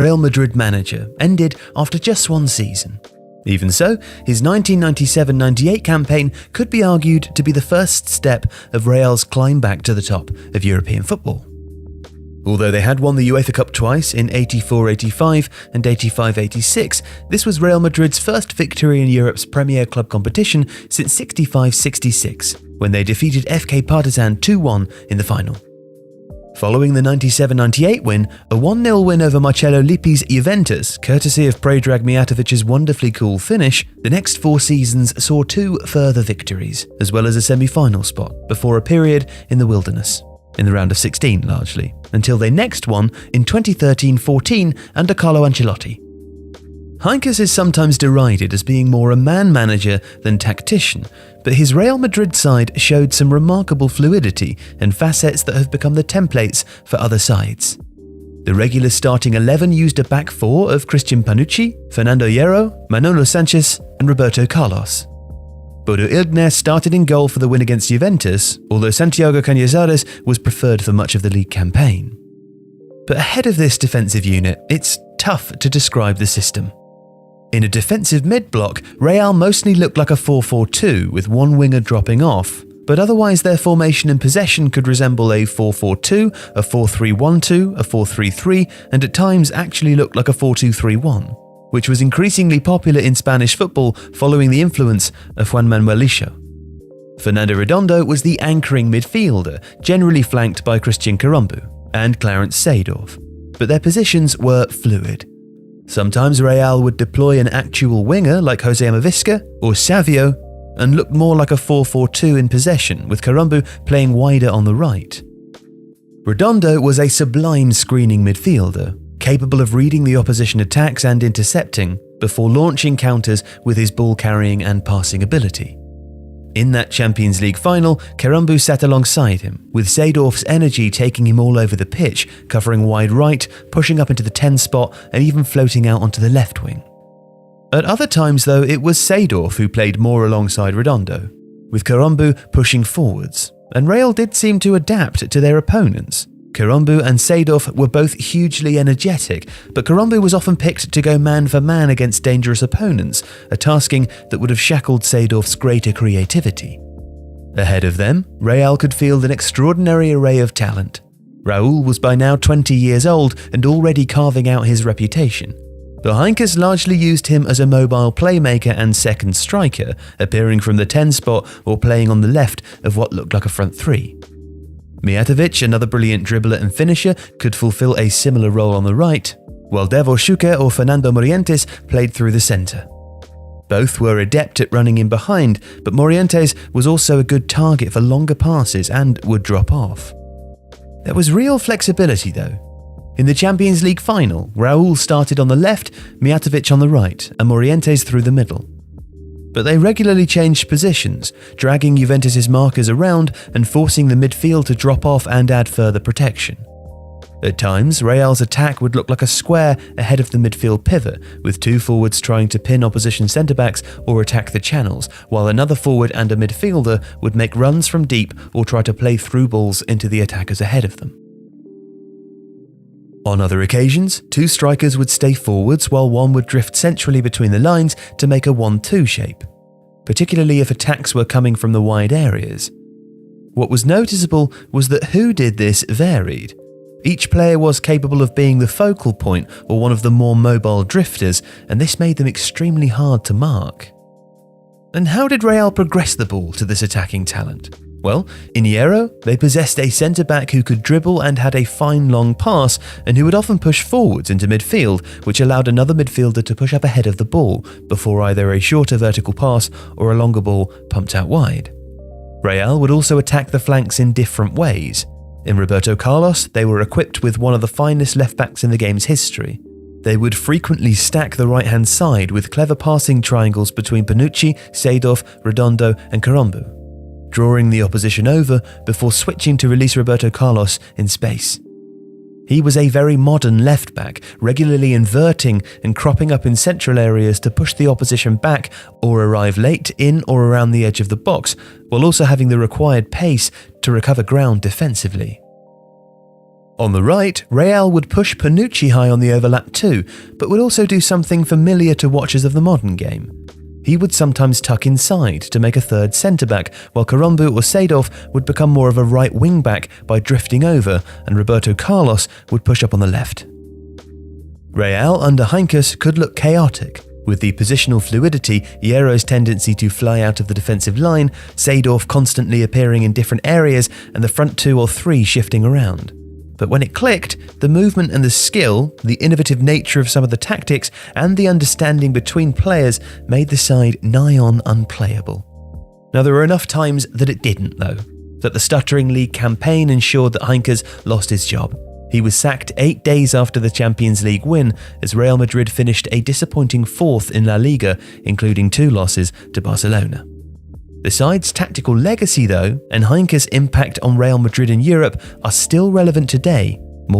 Real Madrid manager, ended after just one season. Even so, his 1997-98 campaign could be argued to be the first step of Real's climb back to the top of European football. Although they had won the UEFA Cup twice in 84-85 and 85-86, this was Real Madrid's first victory in Europe's premier club competition since 65-66, when they defeated FK Partizan 2-1 in the final. Following the 97-98 win, a 1-0 win over Marcello Lippi's Juventus, courtesy of Predrag Mijatovic's wonderfully cool finish, the next 4 seasons saw 2 further victories, as well as a semi-final spot, before a period in the wilderness, in the round of 16 largely, until they next won in 2013-14 under Carlo Ancelotti. Heynckes is sometimes derided as being more a man manager than tactician, but his Real Madrid side showed some remarkable fluidity and facets that have become the templates for other sides. The regular starting 11 used a back 4 of Christian Panucci, Fernando Hierro, Manolo Sanchez and Roberto Carlos. Bodo Illgner started in goal for the win against Juventus, although Santiago Cañizares was preferred for much of the league campaign. But ahead of this defensive unit, it's tough to describe the system. In a defensive mid-block, Real mostly looked like a 4-4-2 with one winger dropping off, but otherwise their formation and possession could resemble a 4-4-2, a 4-3-1-2, a 4-3-3, and at times actually looked like a 4-2-3-1, which was increasingly popular in Spanish football following the influence of Juan Manuel Lixo. Fernando Redondo was the anchoring midfielder, generally flanked by Christian Carambeu and Clarence Seedorf, but their positions were fluid. Sometimes Real would deploy an actual winger like Jose Amavisca or Savio and looked more like a 4-4-2 in possession, with Carambeu playing wider on the right. Redondo was a sublime screening midfielder, capable of reading the opposition attacks and intercepting before launching counters with his ball-carrying and passing ability. In that Champions League final, Carambeu sat alongside him, with Seedorf's energy taking him all over the pitch, covering wide right, pushing up into the 10 spot and even floating out onto the left wing. At other times though, it was Seedorf who played more alongside Redondo, with Carambeu pushing forwards, and Real did seem to adapt to their opponents. Carambeu and Seedorf were both hugely energetic, but Carambeu was often picked to go man for man against dangerous opponents, a tasking that would have shackled Seedorf's greater creativity. Ahead of them, Real could field an extraordinary array of talent. Raúl was by now 20 years old and already carving out his reputation, but Heynckes largely used him as a mobile playmaker and second striker, appearing from the 10 spot or playing on the left of what looked like a front 3. Mijatovic, another brilliant dribbler and finisher, could fulfill a similar role on the right, while Davor Schuker or Fernando Morientes played through the centre. Both were adept at running in behind, but Morientes was also a good target for longer passes and would drop off. There was real flexibility though. In the Champions League final, Raúl started on the left, Mijatovic on the right, and Morientes through the middle. But they regularly changed positions, dragging Juventus' markers around and forcing the midfield to drop off and add further protection. At times, Real's attack would look like a square ahead of the midfield pivot, with 2 forwards trying to pin opposition centre-backs or attack the channels, while another forward and a midfielder would make runs from deep or try to play through balls into the attackers ahead of them. On other occasions, 2 strikers would stay forwards while one would drift centrally between the lines to make a 1-2 shape, particularly if attacks were coming from the wide areas. What was noticeable was that who did this varied. Each player was capable of being the focal point or one of the more mobile drifters, and this made them extremely hard to mark. And how did Real progress the ball to this attacking talent? Well, in Hierro, they possessed a centre-back who could dribble and had a fine long pass, and who would often push forwards into midfield, which allowed another midfielder to push up ahead of the ball before either a shorter vertical pass or a longer ball pumped out wide. Real would also attack the flanks in different ways. In Roberto Carlos, they were equipped with one of the finest left-backs in the game's history. They would frequently stack the right-hand side with clever passing triangles between Panucci, Seedorf, Redondo and Carambeu, drawing the opposition over before switching to release Roberto Carlos in space. He was a very modern left-back, regularly inverting and cropping up in central areas to push the opposition back or arrive late in or around the edge of the box, while also having the required pace to recover ground defensively. On the right, Real would push Panucci high on the overlap too, but would also do something familiar to watchers of the modern game. He would sometimes tuck inside to make a third centre-back, while Karumbu or Seedorf would become more of a right wing-back by drifting over, and Roberto Carlos would push up on the left. Real under Heynckes could look chaotic, with the positional fluidity, Hierro's tendency to fly out of the defensive line, Seedorf constantly appearing in different areas, and the front two or three shifting around. But when it clicked, the movement and the skill, the innovative nature of some of the tactics, and the understanding between players made the side nigh on unplayable. Now there were enough times that it didn't though, that the stuttering league campaign ensured that Heynckes lost his job. He was sacked 8 days after the Champions League win, as Real Madrid finished a disappointing 4th in La Liga, including 2 losses to Barcelona. The side's tactical legacy though, and Heynckes' impact on Real Madrid in Europe are still relevant today,